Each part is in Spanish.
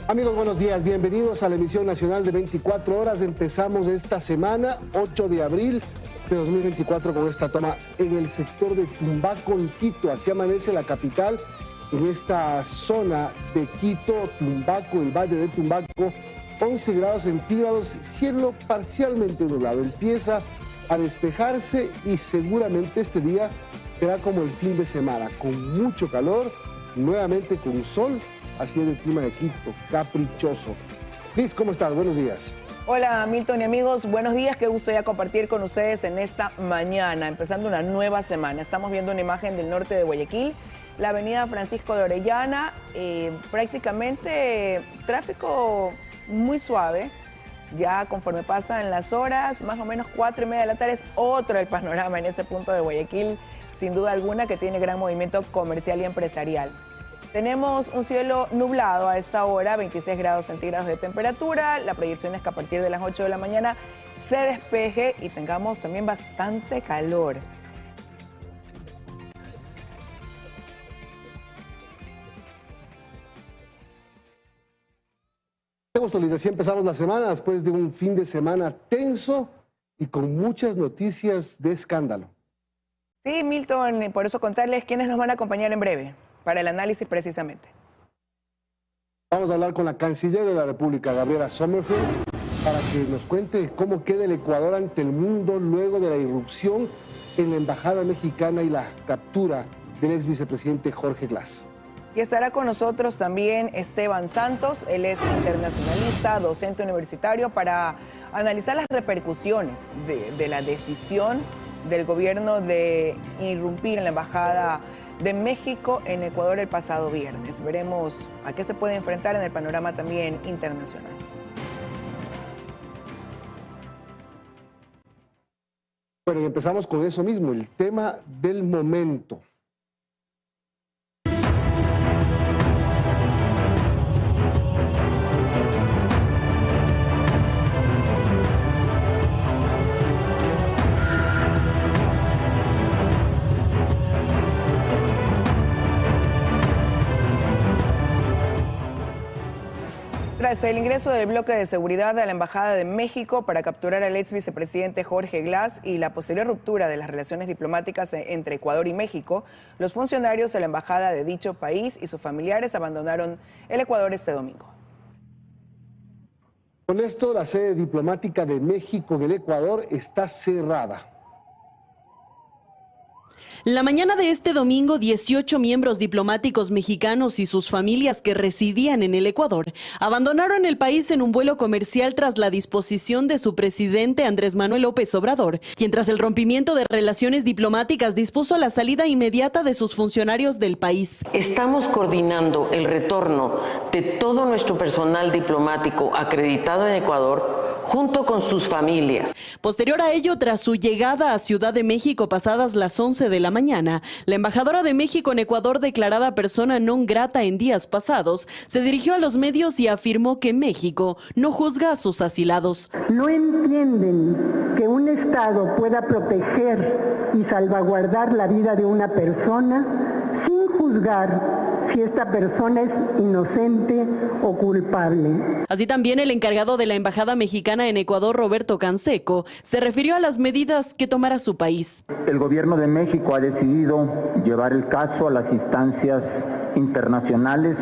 Amigos, buenos días, bienvenidos a la emisión nacional de 24 horas. Empezamos esta semana, 8 de abril de 2024, con esta toma en el sector de Tumbaco, en Quito. Así amanece la capital, en esta zona de Quito, Tumbaco, el valle de Tumbaco, 11 grados centígrados, cielo parcialmente nublado. Empieza a despejarse y seguramente este día será como el fin de semana, con mucho calor, nuevamente con sol. Así es el clima de Quito, caprichoso. Liz, ¿cómo estás? Buenos días. Hola Milton y amigos, buenos días, qué gusto ya compartir con ustedes en esta mañana, empezando una nueva semana. Estamos viendo una imagen del norte de Guayaquil, la avenida Francisco de Orellana, prácticamente tráfico muy suave. Ya conforme pasan las horas, más o menos 4:30 de la tarde, es otro el panorama en ese punto de Guayaquil, sin duda alguna, que tiene gran movimiento comercial y empresarial. Tenemos un cielo nublado a esta hora, 26 grados centígrados de temperatura. La proyección es que a partir de las 8 de la mañana se despeje y tengamos también bastante calor. Qué gusto, Liz. Así empezamos la semana después de un fin de semana tenso y con muchas noticias de escándalo. Sí, Milton, por eso contarles quiénes nos van a acompañar en breve para el análisis precisamente. Vamos a hablar con la canciller de la República, Gabriela Sommerfeld, para que nos cuente cómo queda el Ecuador ante el mundo luego de la irrupción en la embajada mexicana y la captura del ex vicepresidente Jorge Glass. Y estará con nosotros también Esteban Santos, él es internacionalista, docente universitario, para analizar las repercusiones de la decisión del gobierno de irrumpir en la embajada de México en Ecuador el pasado viernes. Veremos a qué se puede enfrentar en el panorama también internacional. Bueno, y empezamos con eso mismo, el tema del momento. Tras el ingreso del bloque de seguridad a la Embajada de México para capturar al ex vicepresidente Jorge Glass y la posterior ruptura de las relaciones diplomáticas entre Ecuador y México, los funcionarios de la embajada de dicho país y sus familiares abandonaron el Ecuador este domingo. Con esto, la sede diplomática de México en el Ecuador está cerrada. La mañana de este domingo, 18 miembros diplomáticos mexicanos y sus familias que residían en el Ecuador abandonaron el país en un vuelo comercial tras la disposición de su presidente Andrés Manuel López Obrador, quien tras el rompimiento de relaciones diplomáticas dispuso la salida inmediata de sus funcionarios del país. Estamos coordinando el retorno de todo nuestro personal diplomático acreditado en Ecuador junto con sus familias. Posterior a ello, tras su llegada a Ciudad de México pasadas las 11 de la mañana, la embajadora de México en Ecuador, declarada persona non grata en días pasados, se dirigió a los medios y afirmó que México no juzga a sus asilados. No entienden que un Estado pueda proteger y salvaguardar la vida de una persona sin juzgar si esta persona es inocente o culpable. Así también el encargado de la Embajada Mexicana en Ecuador, Roberto Canseco, se refirió a las medidas que tomará su país. El gobierno de México ha decidido llevar el caso a las instancias internacionales,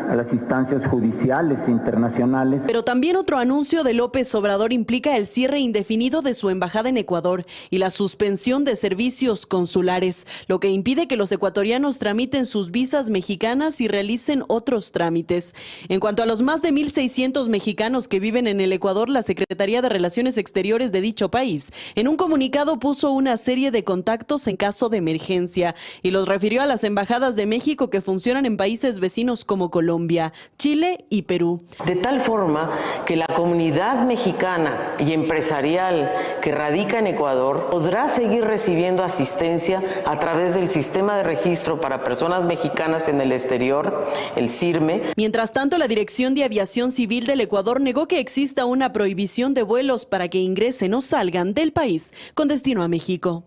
a las instancias judiciales internacionales. Pero también otro anuncio de López Obrador implica el cierre indefinido de su embajada en Ecuador y la suspensión de servicios consulares, lo que impide que los ecuatorianos tramiten sus visas mexicanas y realicen otros trámites. En cuanto a los más de 1,600 mexicanos que viven en el Ecuador, la Secretaría de Relaciones Exteriores de dicho país, en un comunicado puso una serie de contactos en caso de emergencia y los refirió a las embajadas de México que funcionan en países vecinos como Colombia, Chile y Perú. De tal forma que la comunidad mexicana y empresarial que radica en Ecuador podrá seguir recibiendo asistencia a través del Sistema de Registro para Personas Mexicanas en el Exterior, el SIRME. Mientras tanto, la Dirección de Aviación Civil del Ecuador negó que exista una prohibición de vuelos para que ingresen o salgan del país con destino a México.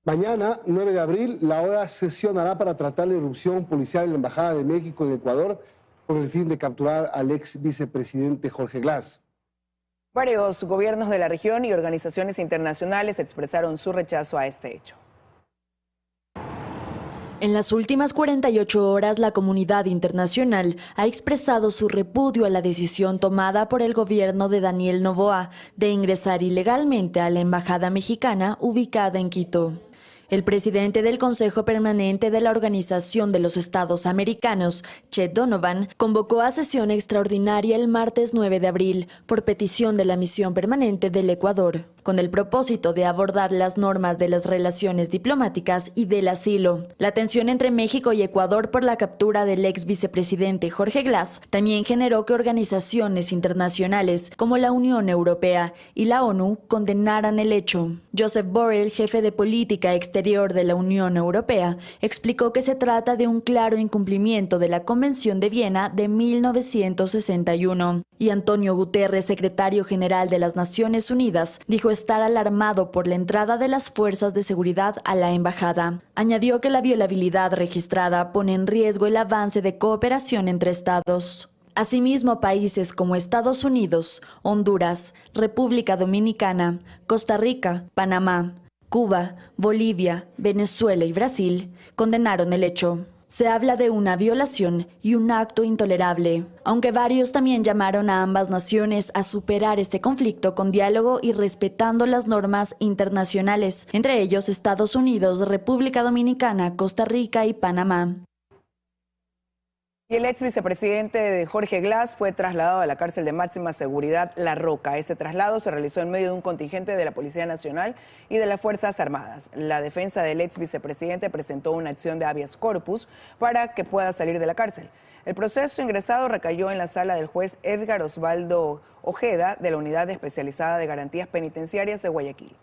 Mañana, 9 de abril, la OEA sesionará para tratar la irrupción policial en la Embajada de México en Ecuador con el fin de capturar al ex vicepresidente Jorge Glass. Varios gobiernos de la región y organizaciones internacionales expresaron su rechazo a este hecho. En las últimas 48 horas, la comunidad internacional ha expresado su repudio a la decisión tomada por el gobierno de Daniel Noboa de ingresar ilegalmente a la embajada mexicana ubicada en Quito. El presidente del Consejo Permanente de la Organización de los Estados Americanos, Chet Donovan, convocó a sesión extraordinaria el martes 9 de abril por petición de la Misión Permanente del Ecuador, con el propósito de abordar las normas de las relaciones diplomáticas y del asilo. La tensión entre México y Ecuador por la captura del ex vicepresidente Jorge Glass también generó que organizaciones internacionales como la Unión Europea y la ONU condenaran el hecho. Joseph Borrell, jefe de política exterior de la Unión Europea, explicó que se trata de un claro incumplimiento de la Convención de Viena de 1961. Y Antonio Guterres, secretario general de las Naciones Unidas, dijo estar alarmado por la entrada de las fuerzas de seguridad a la embajada. Añadió que la violabilidad registrada pone en riesgo el avance de cooperación entre estados. Asimismo, países como Estados Unidos, Honduras, República Dominicana, Costa Rica, Panamá, Cuba, Bolivia, Venezuela y Brasil condenaron el hecho. Se habla de una violación y un acto intolerable, aunque varios también llamaron a ambas naciones a superar este conflicto con diálogo y respetando las normas internacionales, entre ellos Estados Unidos, República Dominicana, Costa Rica y Panamá. Y el ex vicepresidente de Jorge Glass fue trasladado a la cárcel de máxima seguridad La Roca. Este traslado se realizó en medio de un contingente de la Policía Nacional y de las Fuerzas Armadas. La defensa del ex vicepresidente presentó una acción de habeas corpus para que pueda salir de la cárcel. El proceso ingresado recayó en la sala del juez Edgar Osvaldo Ojeda de la Unidad Especializada de Garantías Penitenciarias de Guayaquil.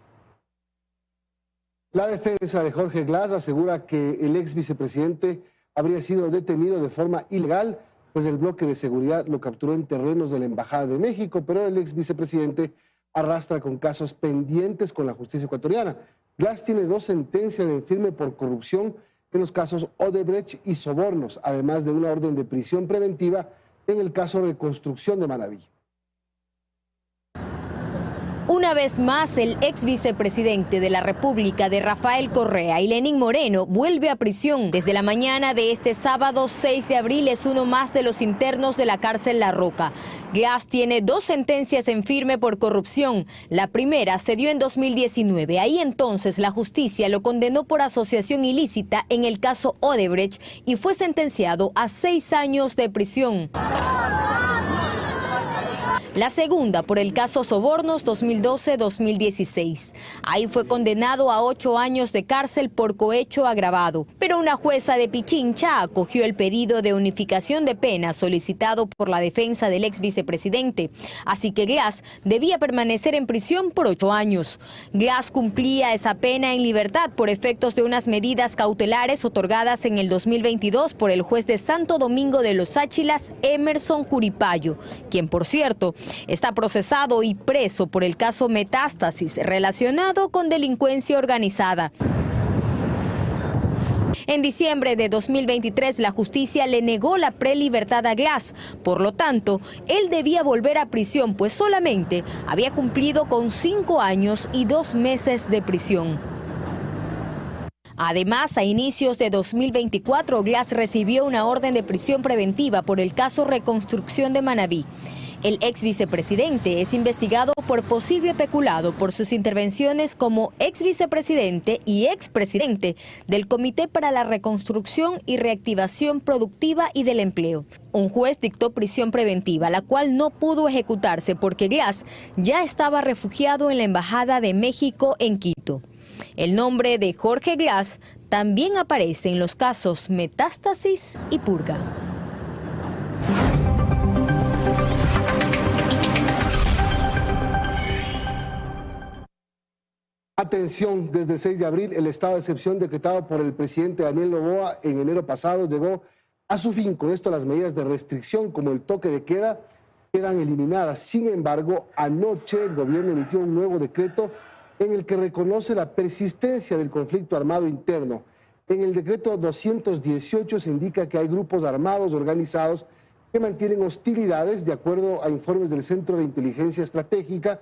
La defensa de Jorge Glass asegura que el ex vicepresidente habría sido detenido de forma ilegal, pues el bloque de seguridad lo capturó en terrenos de la Embajada de México, pero el ex vicepresidente arrastra con casos pendientes con la justicia ecuatoriana. Glass tiene 2 sentencias en firme por corrupción en los casos Odebrecht y sobornos, además de una orden de prisión preventiva en el caso Reconstrucción de Manabí. Una vez más, el ex vicepresidente de la República de Rafael Correa y Lenín Moreno vuelve a prisión. Desde la mañana de este sábado 6 de abril es uno más de los internos de la cárcel La Roca. Glass tiene 2 sentencias en firme por corrupción. La primera se dio en 2019. Ahí entonces la justicia lo condenó por asociación ilícita en el caso Odebrecht y fue sentenciado a 6 años de prisión. La segunda por el caso Sobornos 2012-2016. Ahí fue condenado a 8 años de cárcel por cohecho agravado. Pero una jueza de Pichincha acogió el pedido de unificación de pena solicitado por la defensa del ex vicepresidente. Así que Glass debía permanecer en prisión por 8 años. Glass cumplía esa pena en libertad por efectos de unas medidas cautelares otorgadas en el 2022 por el juez de Santo Domingo de los Áchilas, Emerson Curipayo, quien por cierto está procesado y preso por el caso Metástasis relacionado con delincuencia organizada. En diciembre de 2023, la justicia le negó la prelibertad a Glass. Por lo tanto, él debía volver a prisión, pues solamente había cumplido con 5 años y 2 meses de prisión. Además, a inicios de 2024, Glass recibió una orden de prisión preventiva por el caso Reconstrucción de Manabí. El ex vicepresidente es investigado por posible peculado por sus intervenciones como ex vicepresidente y expresidente del Comité para la Reconstrucción y Reactivación Productiva y del Empleo. Un juez dictó prisión preventiva, la cual no pudo ejecutarse porque Glass ya estaba refugiado en la Embajada de México en Quito. El nombre de Jorge Glass también aparece en los casos Metástasis y Purga. Atención, desde el 6 de abril, el estado de excepción decretado por el presidente Daniel Noboa en enero pasado llegó a su fin. Con esto, las medidas de restricción, como el toque de queda, quedan eliminadas. Sin embargo, anoche el gobierno emitió un nuevo decreto en el que reconoce la persistencia del conflicto armado interno. En el decreto 218 se indica que hay grupos armados organizados que mantienen hostilidades de acuerdo a informes del Centro de Inteligencia Estratégica,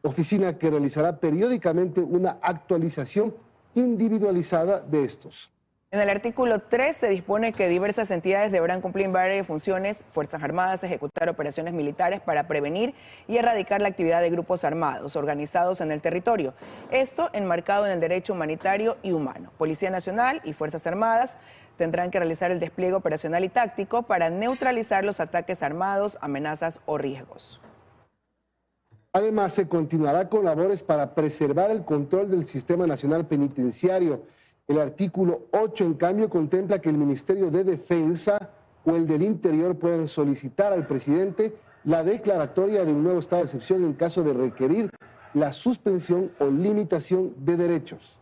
oficina que realizará periódicamente una actualización individualizada de estos. En el artículo 3 se dispone que diversas entidades deberán cumplir varias funciones: Fuerzas Armadas, ejecutar operaciones militares para prevenir y erradicar la actividad de grupos armados organizados en el territorio. Esto enmarcado en el derecho humanitario y humano. Policía Nacional y Fuerzas Armadas tendrán que realizar el despliegue operacional y táctico para neutralizar los ataques armados, amenazas o riesgos. Además, se continuará con labores para preservar el control del Sistema Nacional Penitenciario. El artículo 8, en cambio, contempla que el Ministerio de Defensa o el del Interior puedan solicitar al presidente la declaratoria de un nuevo estado de excepción en caso de requerir la suspensión o limitación de derechos.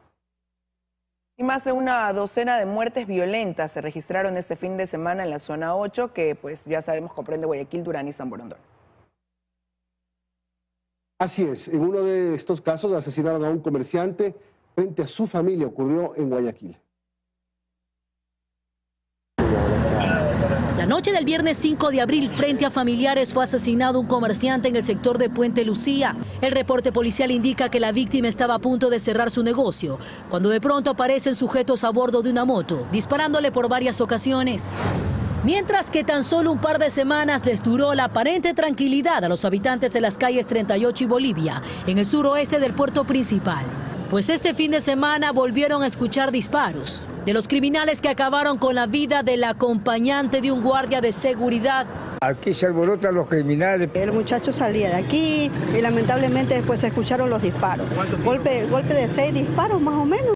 Y más de una docena de muertes violentas se registraron este fin de semana en la zona 8, que pues ya sabemos comprende Guayaquil, Durán y San Borondón. Así es, en uno de estos casos asesinaron a un comerciante frente a su familia, ocurrió en Guayaquil. La noche del viernes 5 de abril, frente a familiares, fue asesinado un comerciante en el sector de Puente Lucía. El reporte policial indica que la víctima estaba a punto de cerrar su negocio, cuando de pronto aparecen sujetos a bordo de una moto, disparándole por varias ocasiones. Mientras que tan solo un par de semanas les duró la aparente tranquilidad a los habitantes de las calles 38 y Bolivia, en el suroeste del puerto principal. Pues este fin de semana volvieron a escuchar disparos de los criminales que acabaron con la vida del acompañante de un guardia de seguridad. Aquí se alborotan los criminales. El muchacho salía de aquí y lamentablemente después se escucharon los disparos. Golpe de 6 disparos más o menos.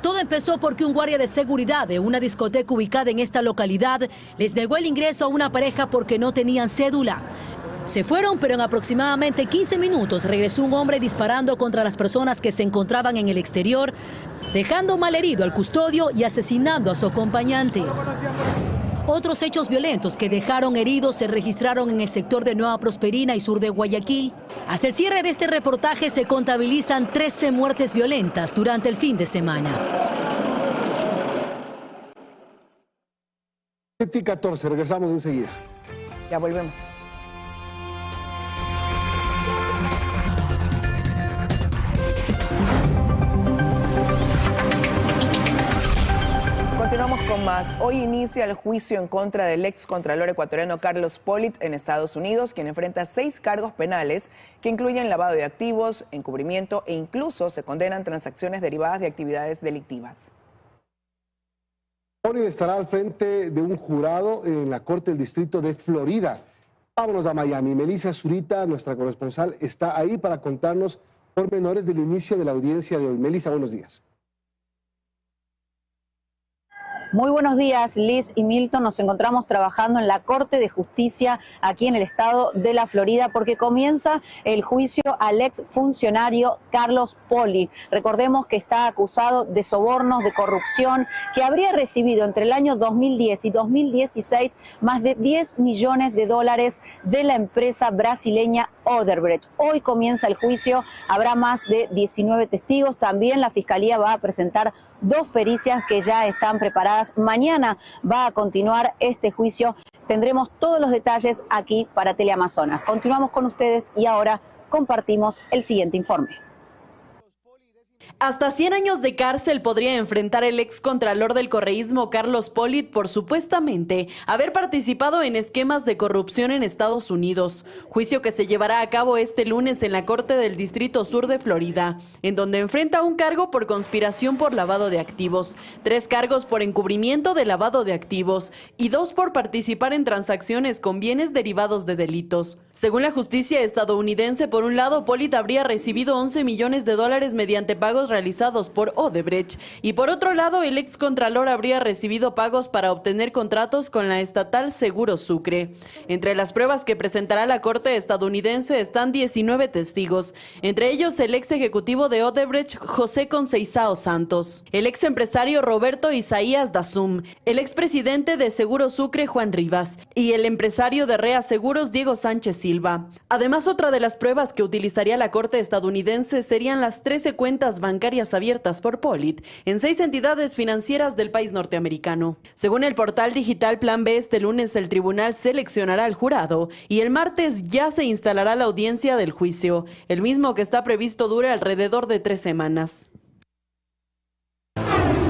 Todo empezó porque un guardia de seguridad de una discoteca ubicada en esta localidad les negó el ingreso a una pareja porque no tenían cédula. Se fueron, pero en aproximadamente 15 minutos regresó un hombre disparando contra las personas que se encontraban en el exterior, dejando malherido al custodio y asesinando a su acompañante. Otros hechos violentos que dejaron heridos se registraron en el sector de Nueva Prosperina y sur de Guayaquil. Hasta el cierre de este reportaje se contabilizan 13 muertes violentas durante el fin de semana. 7:14, regresamos enseguida. Ya volvemos. Continuamos con más. Hoy inicia el juicio en contra del excontralor ecuatoriano Carlos Pollitt en Estados Unidos, quien enfrenta 6 cargos penales que incluyen lavado de activos, encubrimiento e incluso se condenan transacciones derivadas de actividades delictivas. Pollitt estará al frente de un jurado en la Corte del Distrito de Florida. Vámonos a Miami. Melissa Zurita, nuestra corresponsal, está ahí para contarnos pormenores del inicio de la audiencia de hoy. Melissa, buenos días. Muy buenos días, Liz y Milton. Nos encontramos trabajando en la Corte de Justicia aquí en el estado de la Florida porque comienza el juicio al exfuncionario Carlos Pollitt. Recordemos que está acusado de sobornos, de corrupción, que habría recibido entre el año 2010 y 2016 más de $10 millones de la empresa brasileña Odebrecht. Hoy comienza el juicio, habrá más de 19 testigos. También la Fiscalía va a presentar 2 pericias que ya están preparadas. Mañana va a continuar este juicio. Tendremos todos los detalles aquí para Teleamazonas. Continuamos con ustedes y ahora compartimos el siguiente informe. Hasta 100 años de cárcel podría enfrentar el excontralor del correísmo Carlos Pollitt por supuestamente haber participado en esquemas de corrupción en Estados Unidos. Juicio que se llevará a cabo este lunes en la Corte del Distrito Sur de Florida, en donde enfrenta un cargo por conspiración por lavado de activos, 3 cargos por encubrimiento de lavado de activos y 2 por participar en transacciones con bienes derivados de delitos. Según la justicia estadounidense, por un lado, Pollitt habría recibido $11 millones mediante pagos realizados por Odebrecht. Y por otro lado, el excontralor habría recibido pagos para obtener contratos con la estatal Seguros Sucre. Entre las pruebas que presentará la Corte estadounidense están 19 testigos, entre ellos el ex ejecutivo de Odebrecht, José Conceizao Santos, el ex empresario Roberto Isaías Dazum, el expresidente de Seguros Sucre, Juan Rivas, y el empresario de Rea Seguros, Diego Sánchez Silva. Además, otra de las pruebas que utilizaría la Corte estadounidense serían las 13 cuentas bancarias abiertas por Polit en 6 entidades financieras del país norteamericano. Según el portal digital Plan B, este lunes el tribunal seleccionará al jurado y el martes ya se instalará la audiencia del juicio, el mismo que está previsto dure alrededor de 3 semanas.